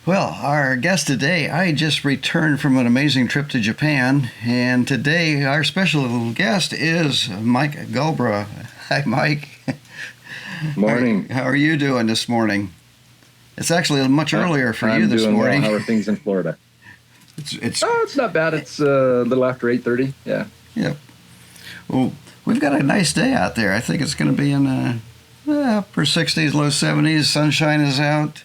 Well, our guest today, I just returned from an amazing trip to Japan, and today our special guest is Mike Gulbraa. Hi, Mike. Morning. How are you doing this morning? It's actually much earlier for you I'm this doing morning. well. How are things in Florida? It's not bad. It's a little after 8:30. Yeah. Yep. Well, we've got a nice day out there. I think it's going to be in upper 60s, low 70s. Sunshine is out.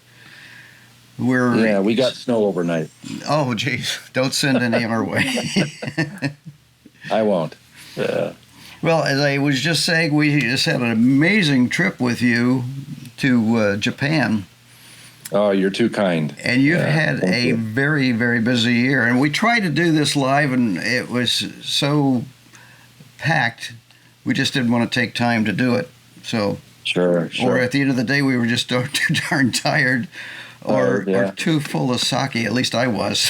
We got snow overnight. Oh, geez. Don't send any our way. I won't. Yeah. Well, as I was just saying, we just had an amazing trip with you to Japan. Oh, you're too kind. And you've had a very, very busy year. And we tried to do this live, and it was so packed, we just didn't want to take time to do it. So, Sure. Or at the end of the day, we were just too darn tired or too full of sake. At least I was.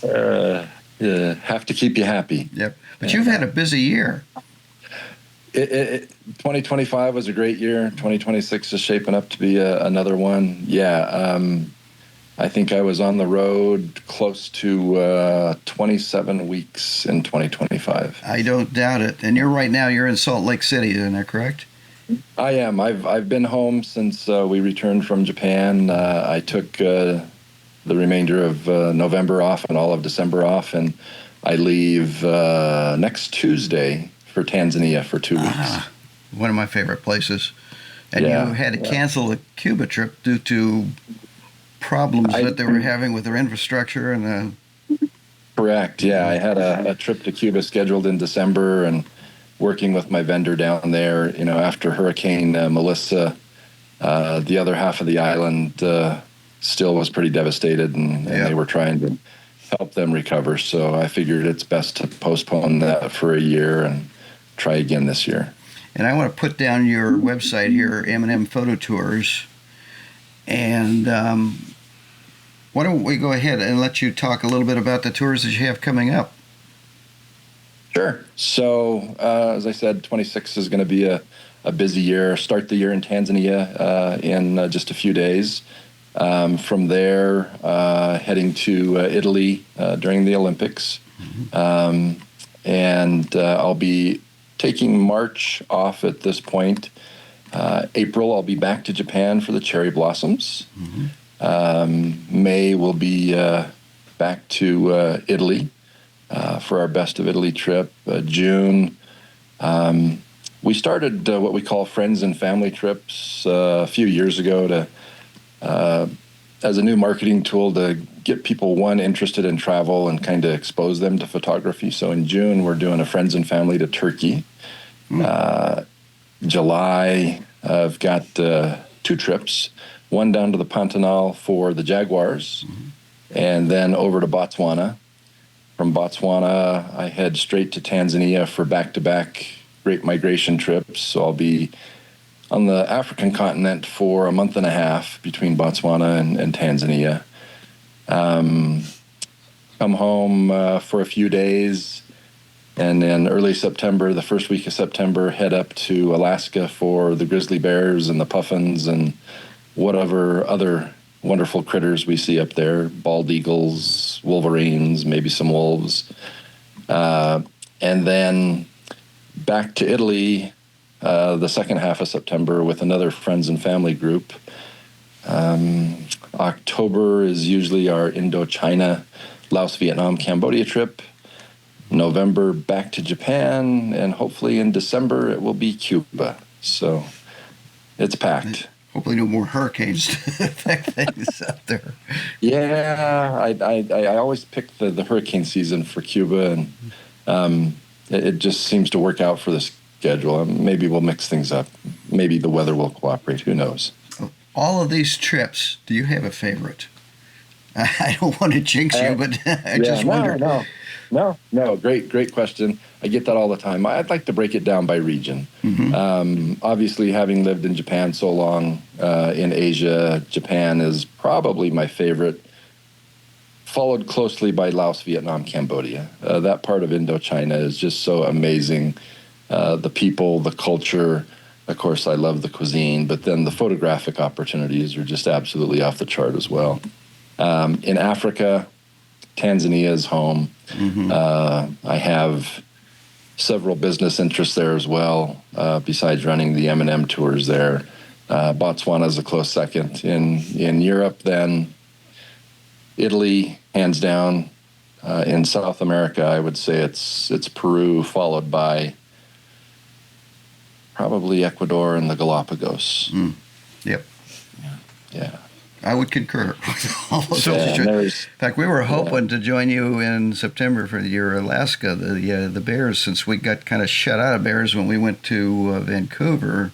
Have to keep you happy. Yep. But you've had a busy year. 2025 was a great year. 2026 is shaping up to be another one. Yeah. I think I was on the road close to 27 weeks in 2025. I don't doubt it. And you're in Salt Lake City, isn't that correct? I am. I've been home since we returned from Japan. I took the remainder of November off and all of December off, and I leave next Tuesday for Tanzania for 2 weeks. One of my favorite places. And you had to cancel the Cuba trip due to problems that they were having with their infrastructure and Correct. Yeah, I had a trip to Cuba scheduled in December, and working with my vendor down there, after Hurricane Melissa, the other half of the island still was pretty devastated, and they were trying to help them recover. So I figured it's best to postpone that for a year and try again this year. And I want to put down your website here, M&M Photo Tours, and why don't we go ahead and let you talk a little bit about the tours that you have coming up? Sure. So, as I said, 26 is going to be a busy year. Start the year in Tanzania in just a few days. From there, heading to Italy during the Olympics. Mm-hmm. And I'll be taking March off at this point. April, I'll be back to Japan for the cherry blossoms. Mm-hmm. May, we'll be back to Italy for our Best of Italy trip. June, we started what we call friends and family trips a few years ago to as a new marketing tool to get people, interested in travel and kind of expose them to photography. So in June, we're doing a friends and family to Turkey. July, I've got 2 trips, one down to the Pantanal for the Jaguars, and then over to Botswana. From Botswana, I head straight to Tanzania for back-to-back Great Migration trips. So I'll be on the African continent for a month and a half between Botswana and Tanzania. Come home for a few days, and then early September, the first week of September, head up to Alaska for the grizzly bears and the puffins and whatever other wonderful critters we see up there, bald eagles, wolverines, maybe some wolves. And then back to Italy the second half of September with another friends and family group. October is usually our Indochina, Laos, Vietnam, Cambodia trip. November back to Japan, and hopefully in December it will be Cuba. So it's packed. Hopefully no more hurricanes to affect things out there. Yeah, I always pick the hurricane season for Cuba, and it just seems to work out for the schedule. Maybe we'll mix things up. Maybe the weather will cooperate. Who knows? All of these trips, do you have a favorite? I don't want to jinx you, but I just wonder. No. Great question. I get that all the time. I'd like to break it down by region. Mm-hmm. Obviously, having lived in Japan so long, in Asia, Japan is probably my favorite, followed closely by Laos, Vietnam, Cambodia. That part of Indochina is just so amazing. The people, the culture, of course, I love the cuisine, but then the photographic opportunities are just absolutely off the chart as well. In Africa, Tanzania is home. I have several business interests there as well, besides running the M&M tours there. Botswana is a close second. In Europe, then Italy, hands down. In South America, I would say it's Peru, followed by probably Ecuador and the Galapagos. Yep. Yeah. I would concur with all those. In fact, we were hoping to join you in September for your Alaska, the bears, since we got kind of shut out of bears when we went to Vancouver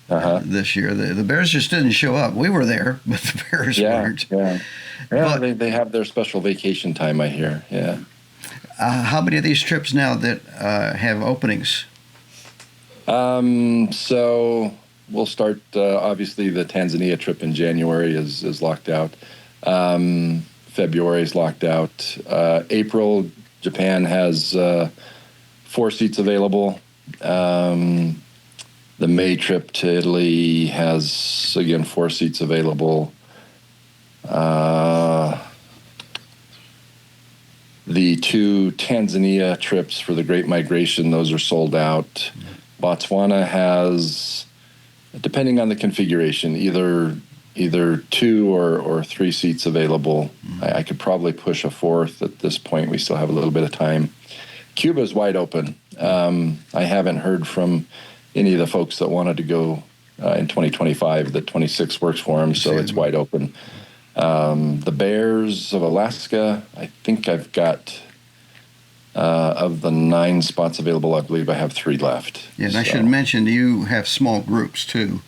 this year. The bears just didn't show up. We were there, but the bears weren't. Yeah, but, they have their special vacation time, I hear. Yeah. How many of these trips now that have openings? So we'll start, obviously, the Tanzania trip in January is locked out. February is locked out. April, Japan has 4 seats available. The May trip to Italy has, again, 4 seats available. The 2 Tanzania trips for the Great Migration, those are sold out. Botswana has, depending on the configuration, either 2 or 3 seats available. I could probably push a 4th at this point. We still have a little bit of time. Cuba is wide open. I haven't heard from any of the folks that wanted to go in 2025 that 26 works for them, so it's wide open. The Bears of Alaska, I think I've got, of the 9 spots available, I believe I have 3 left. Yeah, and I should mention you have small groups too.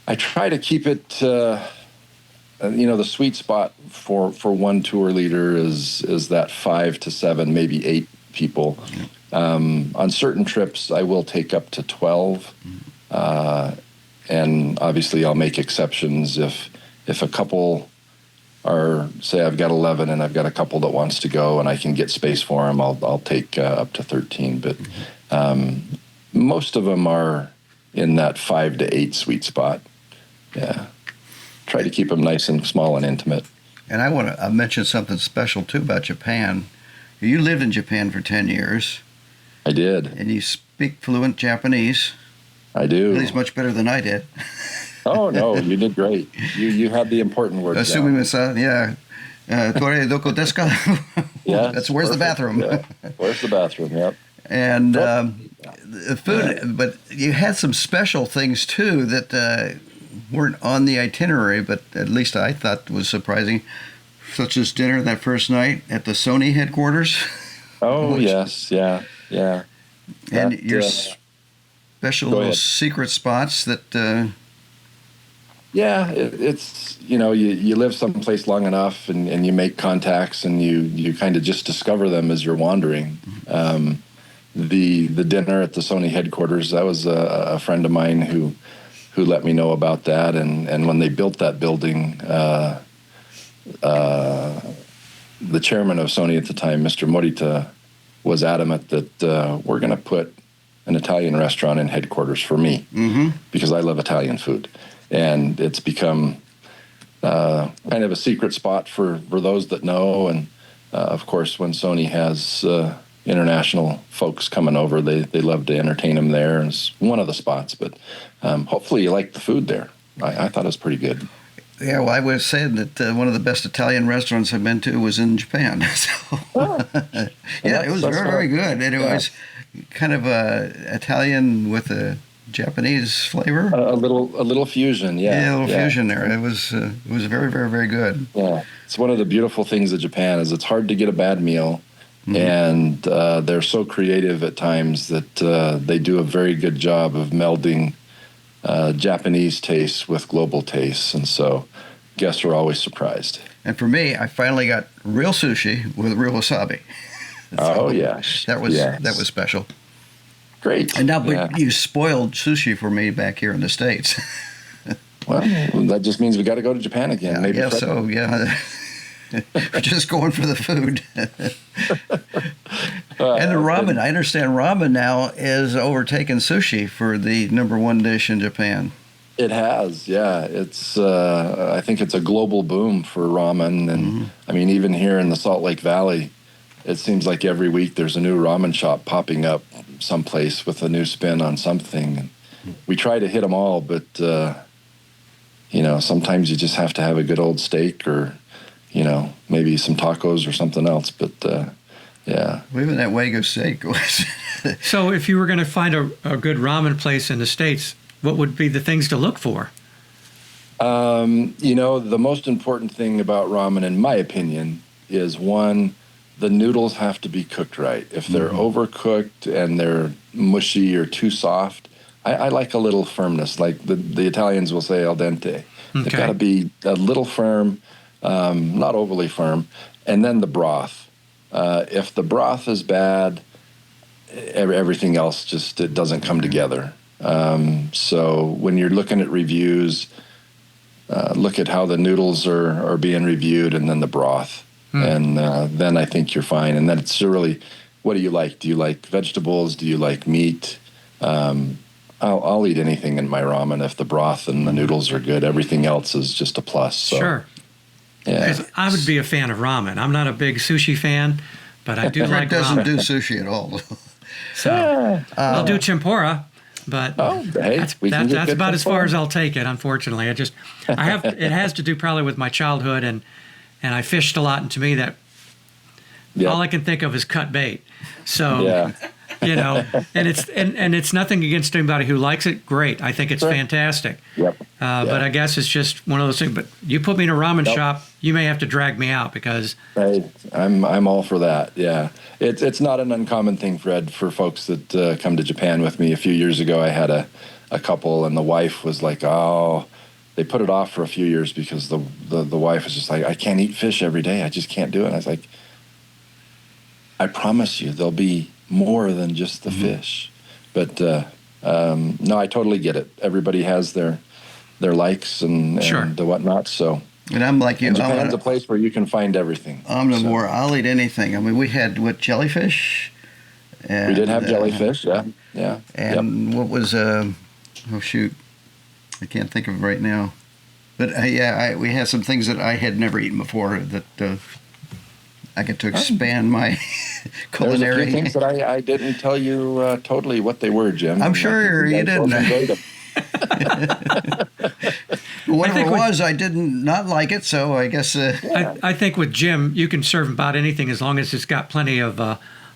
I try to keep it, the sweet spot for one tour leader is that 5 to 7, maybe 8 people. On certain trips, I will take up to 12, and obviously I'll make exceptions if a couple are, say I've got 11 and I've got a couple that wants to go and I can get space for them, I'll take up to 13. But most of them are in that 5 to 8 sweet spot. Yeah. Try to keep them nice and small and intimate. And I want to mention something special, too, about Japan. You lived in Japan for 10 years. I did. And you speak fluent Japanese. I do. At least much better than I did. Oh, no, you did great. You had the important words down. Sumimasen, yeah. Tore doko desu ka? Yeah. That's where's the bathroom? Yeah. Where's the bathroom, yep. And the food, but you had some special things, too, that weren't on the itinerary, but at least I thought was surprising, such as dinner that first night at the Sony headquarters. Oh, yes, yeah. And your special little secret spots that... it's, you live someplace long enough and you make contacts and you kind of just discover them as you're wandering. The dinner at the Sony headquarters, that was a friend of mine who let me know about that. And when they built that building, the chairman of Sony at the time, Mr. Morita, was adamant that we're going to put an Italian restaurant in headquarters for me because I love Italian food. And it's become kind of a secret spot for those that know. And, of course, when Sony has international folks coming over, they love to entertain them there. And it's one of the spots. But hopefully you like the food there. I thought it was pretty good. Yeah, well, I was saying that one of the best Italian restaurants I've been to was in Japan. So, yeah, it was very, very good. And it was kind of Italian with a Japanese flavor. A little fusion, yeah. Yeah, a little fusion there. It was very, very, very good. Yeah, it's one of the beautiful things of Japan is it's hard to get a bad meal, and they're so creative at times that they do a very good job of melding Japanese tastes with global tastes, and so guests are always surprised. And for me, I finally got real sushi with real wasabi. So yes, that was special. Great. And now, but you spoiled sushi for me back here in the States. Well, that just means we got to go to Japan again. Maybe yeah, so, yeah. We're just going for the food. And the ramen, I understand ramen now is overtaken sushi for the number one dish in Japan. It has, yeah. It's I think it's a global boom for ramen, and I mean, even here in the Salt Lake Valley, it seems like every week there's a new ramen shop popping up someplace with a new spin on something. We try to hit them all, but sometimes you just have to have a good old steak, or maybe some tacos or something else. But yeah, even that Wagyu steak was. So, if you were going to find a good ramen place in the States, what would be the things to look for? The most important thing about ramen, in my opinion, is one, the noodles have to be cooked right. If they're overcooked and they're mushy or too soft, I like a little firmness. Like the Italians will say al dente. They've got to be a little firm, not overly firm. And then the broth. If the broth is bad, everything else it doesn't come together. So when you're looking at reviews, look at how the noodles are being reviewed, and then the broth. And then I think you're fine. And then it's really, what do you like? Do you like vegetables? Do you like meat? I'll eat anything in my ramen if the broth and the noodles are good. Everything else is just a plus. So, sure. Yeah. I would be a fan of ramen. I'm not a big sushi fan, but I do like doesn't ramen. do sushi at all. So I'll do tempura, but that's about as far as I'll take it. Unfortunately, it has to do probably with my childhood, and I fished a lot, and to me that all I can think of is cut bait. So and it's nothing against anybody who likes it. Great, I think it's fantastic. Yep. But I guess it's just one of those things. But you put me in a ramen shop, you may have to drag me out because I'm all for that. Yeah, it's not an uncommon thing, Fred, for folks that come to Japan with me. A few years ago, I had a couple, and the wife was like, they put it off for a few years because the wife was just like, I can't eat fish every day. I just can't do it. And I was like, I promise you, there'll be more than just the fish. But no, I totally get it. Everybody has their likes and the whatnot. So, and I'm like you. Japan's a place where you can find everything. Omnivore. I'll eat anything. I mean, we had jellyfish. And, we did have jellyfish. Yeah. And what was I can't think of it right now. But we had some things that I had never eaten before that I get to expand my culinary. There's a few things that I didn't tell you totally what they were, Jim. I'm sure you didn't. Whatever it was, I didn't not like it, so I guess... I think with Jim, you can serve about anything as long as it's got plenty of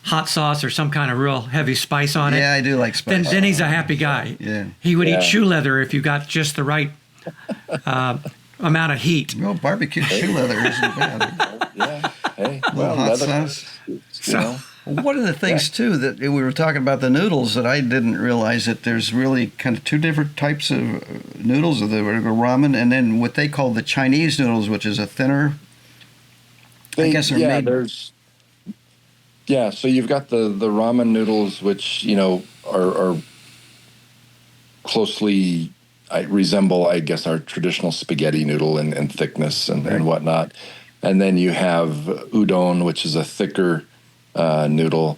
hot sauce or some kind of real heavy spice on it. Yeah, I do like spice. Then he's a happy guy. Yeah. He would eat shoe leather if you got just the right amount of heat. Well, barbecue shoe leather isn't bad. Yeah. Hey, well, hot sauce. One of the things, too, that we were talking about the noodles, that I didn't realize that there's really kind of two different types of noodles, the ramen, and then what they call the Chinese noodles, which is a thinner. I guess they're made. So you've got the ramen noodles, which, are closely resemble, I guess, our traditional spaghetti noodle in thickness and whatnot. And then you have udon, which is a thicker noodle.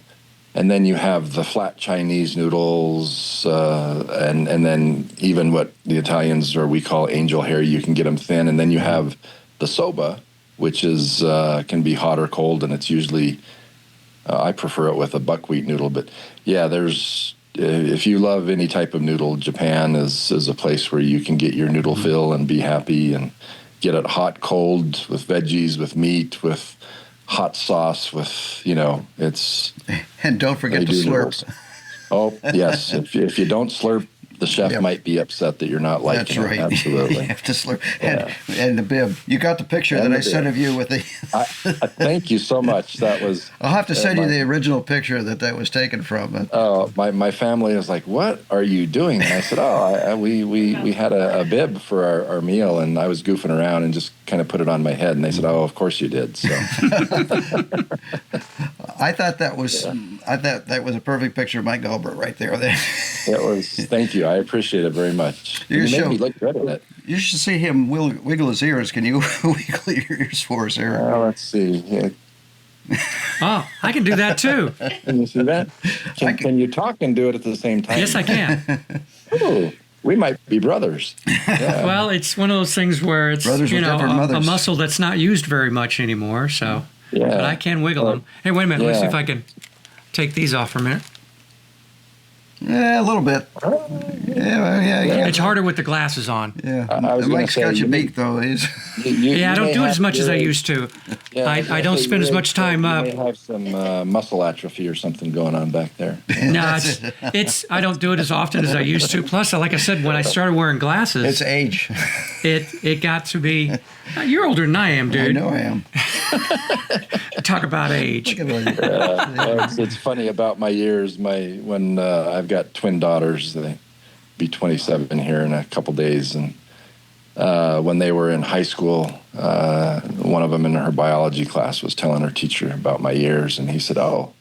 And then you have the flat Chinese noodles, and then even what the Italians or we call angel hair, you can get them thin. And then you have the soba, which is can be hot or cold, and it's usually, I prefer it with a buckwheat noodle. But yeah, if you love any type of noodle, Japan is a place where you can get your noodle fill and be happy and get it hot, cold, with veggies, with meat, with hot sauce, with, it's... And don't forget to slurp. Noodles. Oh, yes. If you don't slurp, the chef might be upset that you're not liking That's right. it. Absolutely. You have to slurp. And the bib. You got the picture that I sent of you with the... Thank you so much. That was... I'll have to send you the original picture that was taken from. My family was like, what are you doing? And I said, we had a bib for our meal, and I was goofing around and just kind of put it on my head. And they said, of course you did. So I thought that was a perfect picture of Mike Gulbraa right there. It was. Thank you. I appreciate it very much. You made me look good at it. You should see him wiggle his ears. Can you wiggle your ears for us, Eric? Let's see. Yeah. Oh, I can do that too. Can you see that? Can you talk and do it at the same time? Yes, I can. Oh, we might be brothers. Yeah. Well, it's one of those things where it's Brothers with different a mothers. muscle that's not used very much anymore. So, Yeah. but I can wiggle them. Hey, wait a minute. Let me see Yeah. if I can take these off for a minute. Yeah, a little bit. Yeah. It's harder with the glasses on. Yeah. I was gonna Mike's say, got your you beak, though. He's Yeah, I don't do it as much as I used to. Yeah, I don't spend as much time You may have some muscle atrophy or something going on back there. No, it's I don't do it as often as I used to. Plus, like I said, when I started wearing glasses, it's age. it got to be. You're older than I am, dude. I know I am. Talk about age. It's funny about my years. When I've got twin daughters, they be 27 here in a couple days, and when they were in high school, one of them in her biology class was telling her teacher about my years, and he said, "Oh,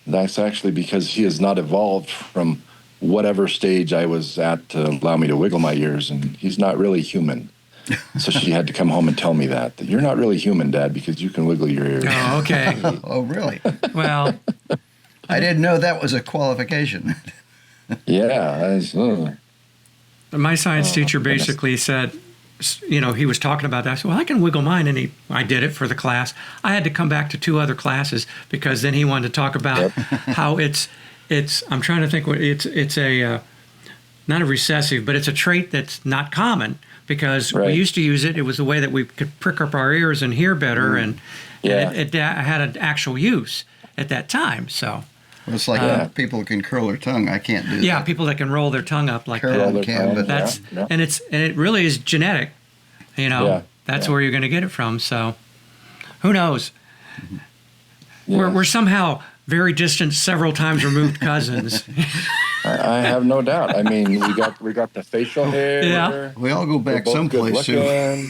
that's actually because he has not evolved from whatever stage I was at to allow me to wiggle my ears, and he's not really human." So she had to come home and tell me that you're not really human, Dad, because you can wiggle your ears. Oh, okay. Oh, really? Well, I didn't know that was a qualification. Yeah. my science teacher basically said, he was talking about that. I said, well, I can wiggle mine. And I did it for the class. I had to come back to 2 other classes because then he wanted to talk about how it's, I'm trying to think, it's a, not a recessive, but it's a trait that's not common because we used to use it. It was a way that we could prick up our ears and hear better. And it had an actual use at that time. So. Well, it's like people who can curl their tongue. I can't do that. Yeah, people that can roll their tongue up like Carol that. can, but That's and it really is genetic. That's where you're going to get it from. So, who knows? Yeah. We're somehow very distant, several times removed cousins. I have no doubt. I mean, we got the facial hair. Yeah. We all go back someplace too.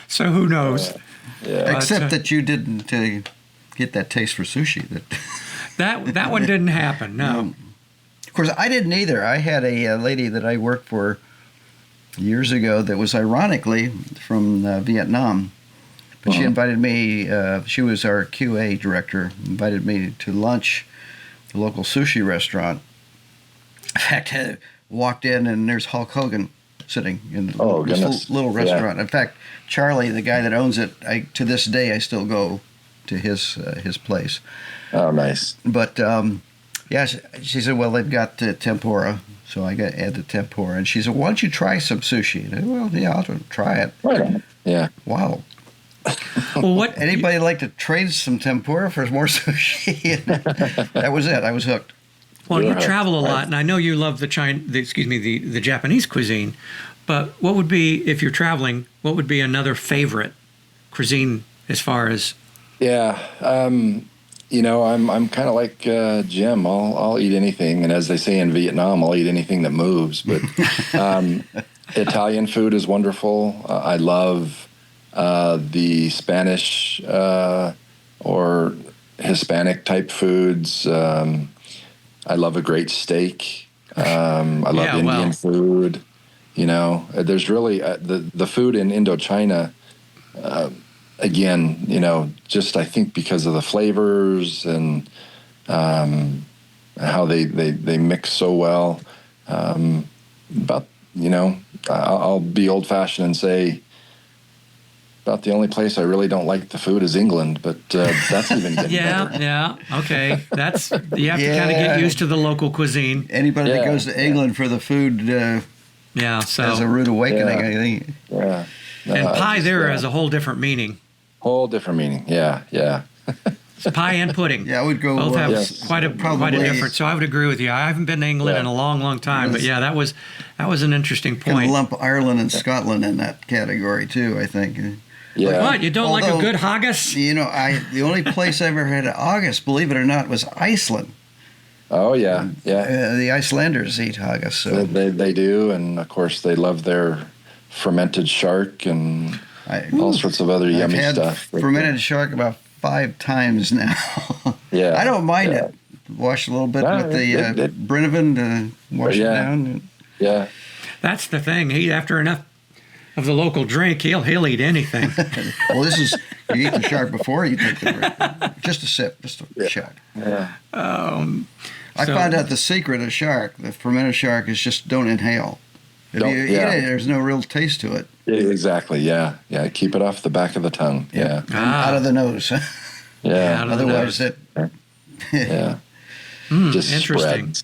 So who knows? Except that you didn't get that taste for sushi. That one didn't happen. No. Of course, I didn't either. I had a lady that I worked for years ago that was ironically from Vietnam. But she invited me, she was our QA director, invited me to lunch at the local sushi restaurant. In fact, I walked in and there's Hulk Hogan sitting in the little restaurant. In fact, Charlie, the guy that owns it, to this day I still go to his place. Oh, nice. But she said, well, they've got tempura, so I had the tempura. And she said, why don't you try some sushi? And I said, well, yeah, I'll try it. Right. Yeah. Wow. Well, Anybody like to trade some tempura for more sushi? That was it. I was hooked. Well, you travel a lot, and I know you love the Japanese cuisine. But what would be, if you're traveling, what would be another favorite cuisine as far as? Yeah, I'm kind of like Jim. I'll eat anything, and as they say in Vietnam, I'll eat anything that moves. But Italian food is wonderful. I love the Spanish or Hispanic type foods. I love a great steak. I love Indian food. There's really the food in Indochina. Again, just I think because of the flavors and how they mix so well. I'll be old-fashioned and say about the only place I really don't like the food is England, but that's even getting better. Yeah, okay. You have to kind of get used to the local cuisine. Anybody that goes to England for the food has a rude awakening, I think. Yeah. No, and pie has a whole different meaning. Whole different meaning, yeah. It's pie and pudding. Yeah, I would go. Both have quite a difference. So I would agree with you. I haven't been to England in a long, long time, but that was an interesting point. Can lump Ireland and Scotland in that category too, I think. Yeah. What, you don't like a good haggis? The only place I ever had a haggis, believe it or not, was Iceland. Oh yeah. The Icelanders eat haggis. So. They do, and of course they love their fermented shark and all sorts of other yummy stuff. Fermented shark about 5 times now. Yeah. I don't mind it. Wash a little bit with the Brennivan to wash it down. Yeah. That's the thing. After enough of the local drink, he'll eat anything. Well, you eat the shark before you take the drink. Just a sip, just a shot. Yeah. I found out the secret of shark, the fermented shark, is just don't inhale. If you eat it, there's no real taste to it. Yeah, exactly. Yeah. Keep it off the back of the tongue. Yeah. Out of the nose. Yeah. Otherwise, yeah. Just interesting.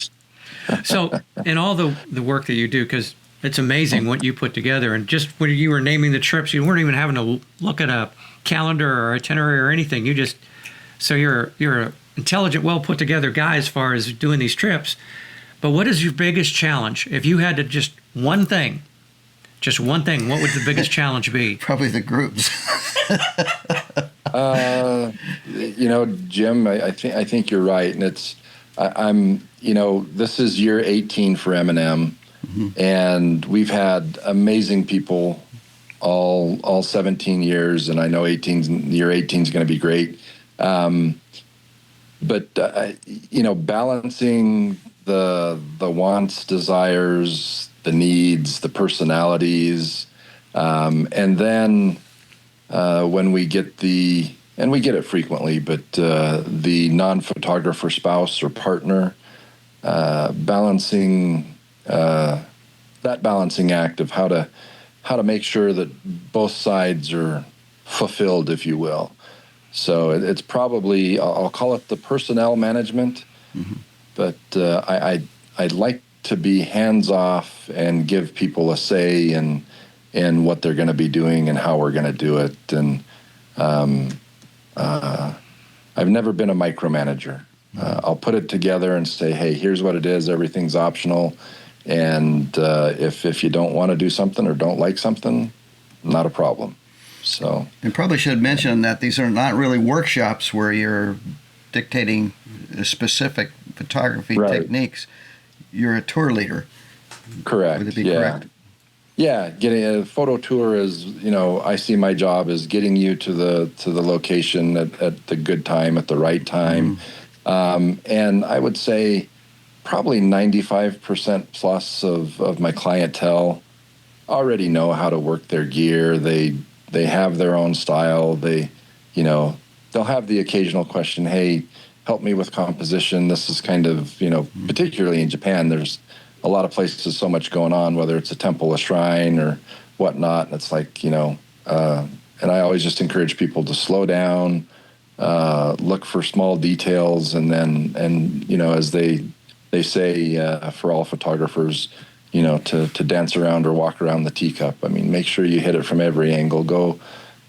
So, in all the work that you do, because it's amazing what you put together, and just when you were naming the trips, you weren't even having to look at a calendar or itinerary or anything. You're an intelligent, well put together guy as far as doing these trips. But what is your biggest challenge? If you had to just one thing, what would the biggest challenge be? Probably the groups. Jim, I think you're right, and I'm this is year 18 for M&M, and we've had amazing people all 17 years, and I know year 18 is going to be great. But balancing the wants, desires, the needs, the personalities, and then when we get and we get it frequently, but the non-photographer spouse or partner, balancing that balancing act of how to make sure that both sides are fulfilled, if you will. So it's probably, I'll call it the personnel management, but I'd like to be hands-off and give people a say in what they're going to be doing and how we're going to do it. And I've never been a micromanager. I'll put it together and say, hey, here's what it is. Everything's optional. And if you don't want to do something or don't like something, not a problem. So, and probably should mention that these are not really workshops where you're dictating specific photography techniques. You're a tour leader. Correct. Would it be correct? Yeah, getting a photo tour is, I see my job as getting you to the location at the good time, at the right time. And I would say probably 95% plus of my clientele already know how to work their gear. They have their own style. They'll have the occasional question, hey, help me with composition. This is kind of, particularly in Japan, there's a lot of places, so much going on, whether it's a temple, a shrine, or whatnot. And it's like, and I always just encourage people to slow down, look for small details, and as they say, for all photographers, to dance around or walk around the teacup. I mean, make sure you hit it from every angle. Go,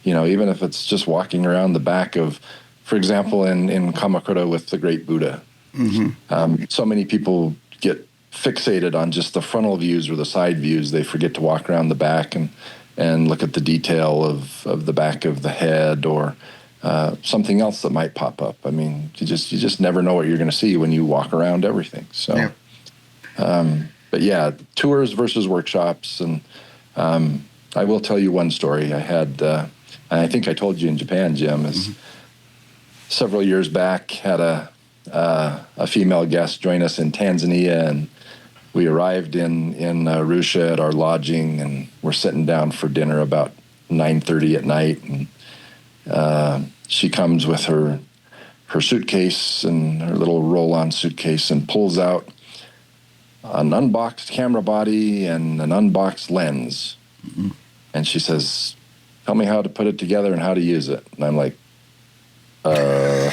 even if it's just walking around the back of, for example, in Kamakura with the Great Buddha. So many people get fixated on just the frontal views or the side views. They forget to walk around the back and look at the detail of the back of the head or something else that might pop up. I mean, you just never know what you're going to see when you walk around everything. So, but yeah, tours versus workshops. And I will tell you one story. I had, and I think I told you in Japan, Jim, is several years back, had a female guest join us in Tanzania, and we arrived in Arusha at our lodging, and we're sitting down for dinner about 9:30 at night, and she comes with her suitcase and her little roll-on suitcase and pulls out an unboxed camera body and an unboxed lens. And she says, tell me how to put it together and how to use it. And I'm like, okay.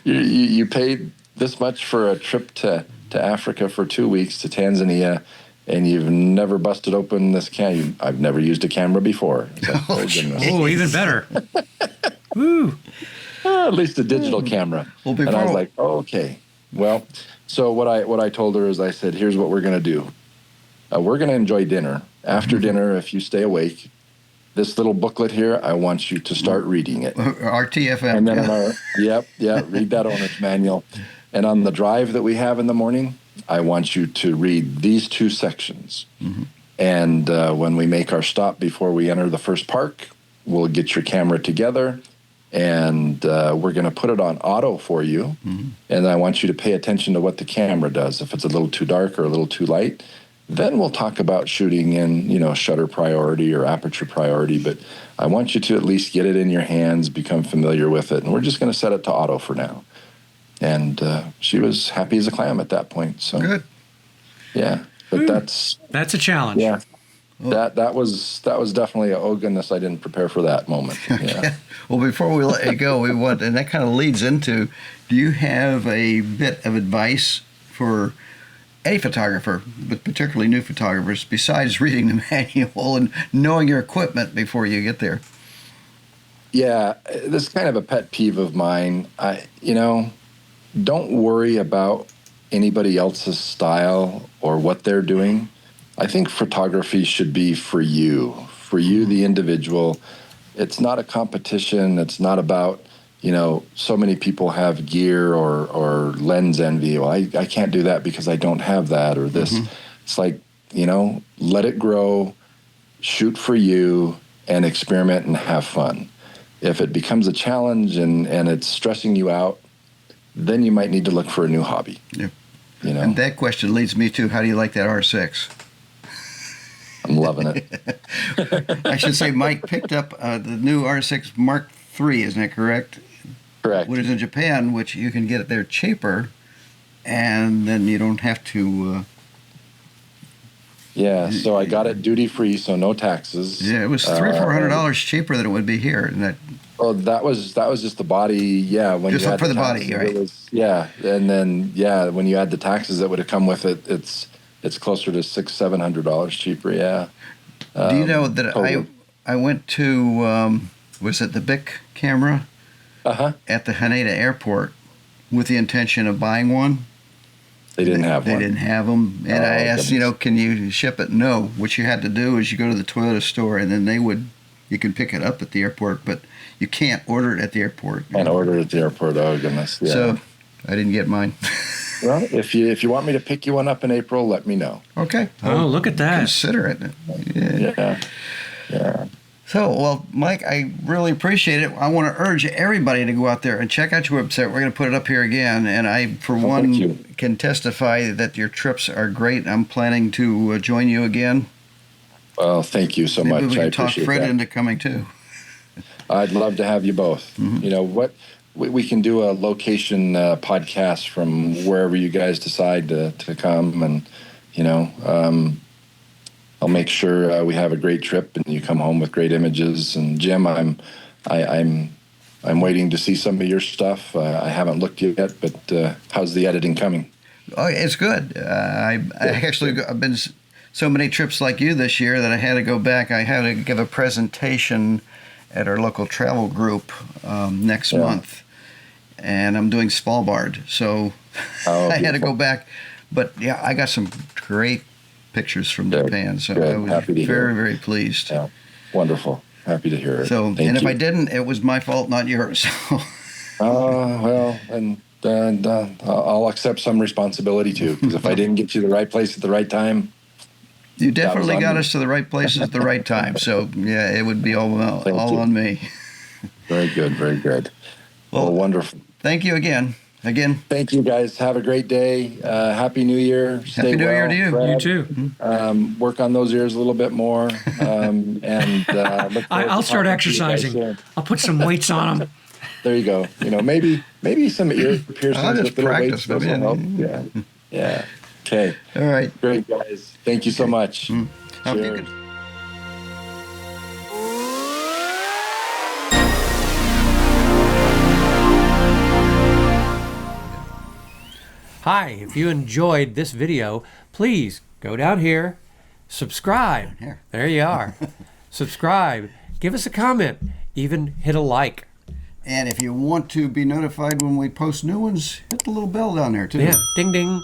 You paid this much for a trip to Africa for 2 weeks to Tanzania, and you've never busted open this camera. I've never used a camera before. Like, oh, even better. Woo. At least a digital camera. Well, and I was like, oh, okay. Well, so what I told her is I said, here's what we're going to do. We're going to enjoy dinner. After dinner, if you stay awake, this little booklet here, I want you to start reading it. RTFM. And then read that owner's manual. And on the drive that we have in the morning, I want you to read these 2 sections. And when we make our stop before we enter the first park, we'll get your camera together, and we're going to put it on auto for you. And I want you to pay attention to what the camera does. If it's a little too dark or a little too light, then we'll talk about shooting in, shutter priority or aperture priority. But I want you to at least get it in your hands, become familiar with it. And we're just going to set it to auto for now. And she was happy as a clam at that point. So good. Yeah, but that's a challenge. Yeah, that was definitely oh goodness, I didn't prepare for that moment. Yeah. Well, before we let you go, and that kind of leads into, do you have a bit of advice for any photographer, but particularly new photographers, besides reading the manual and knowing your equipment before you get there? Yeah, this is kind of a pet peeve of mine. Don't worry about anybody else's style or what they're doing. I think photography should be for you, the individual. It's not a competition. It's not about, so many people have gear or lens envy. Well, I can't do that because I don't have that or this. Mm-hmm. It's like, let it grow, shoot for you, and experiment and have fun. If it becomes a challenge and it's stressing you out, then you might need to look for a new hobby. Yeah. And that question leads me to, how do you like that R6? I'm loving it. I should say Mike picked up the new R6 Mark III, isn't that correct? Correct. Which is in Japan, which you can get it there cheaper, and then you don't have to... so I got it duty-free, so no taxes. Yeah, it was $300-400 cheaper than it would be here. And that... Oh, that was just the body. Yeah, when just you add for the taxes, body, right? And then when you add the taxes that would have come with it, it's closer to $600-700 cheaper. Yeah. Do you know that totally. I went to was it the Bic camera at the Haneda airport with the intention of buying one. They didn't have one. They didn't have them, and I asked, can you ship it? No. What you had to do is you go to the Toyota store, and then you can pick it up at the airport, but you can't order it at the airport. Can't order it at the airport. Oh goodness! Yeah. So I didn't get mine. Well, if you want me to pick you one up in April, let me know. Okay. Look at that. Consider it. Yeah. So, well, Mike, I really appreciate it. I want to urge everybody to go out there and check out your website. We're going to put it up here again, and I, for one, can testify that your trips are great. I'm planning to join you again. Well, thank you so much. Maybe we can I talk appreciate Fred that. into coming too. I'd love to have you both. Mm-hmm. We can do a location podcast from wherever you guys decide to come, and I'll make sure we have a great trip and you come home with great images. And Jim, I'm waiting to see some of your stuff. I haven't looked yet, but how's the editing coming? Oh, it's good. I've been so many trips like you this year that I had to go back. I had to give a presentation at our local travel group next month, and I'm doing Svalbard, so I had to go back. But yeah, I got some great pictures from Japan, so I was very, very pleased. Yeah, wonderful. Happy to hear it. So, Thank you. If I didn't, it was my fault, not yours. Well, and I'll accept some responsibility too, because if I didn't get you the right place at the right time, you definitely got us to the right places at the right time. So, yeah, it would be all on me. Very good, very good. Well, wonderful. Thank you again. Thank you, guys. Have a great day. Happy New Year. Happy New Year to you. Fred. You too. Work on those ears a little bit more. I'll start exercising. I'll put some weights on them. There you go. Maybe some ear piercings. I'll just practice with little weights. Yeah. Okay. All right. Great, guys. Thank you so much. Cheers. Hi, if you enjoyed this video, please go down here, subscribe. There you are. Subscribe. Give us a comment. Even hit a like. And if you want to be notified when we post new ones, hit the little bell down there too. Yeah, ding ding.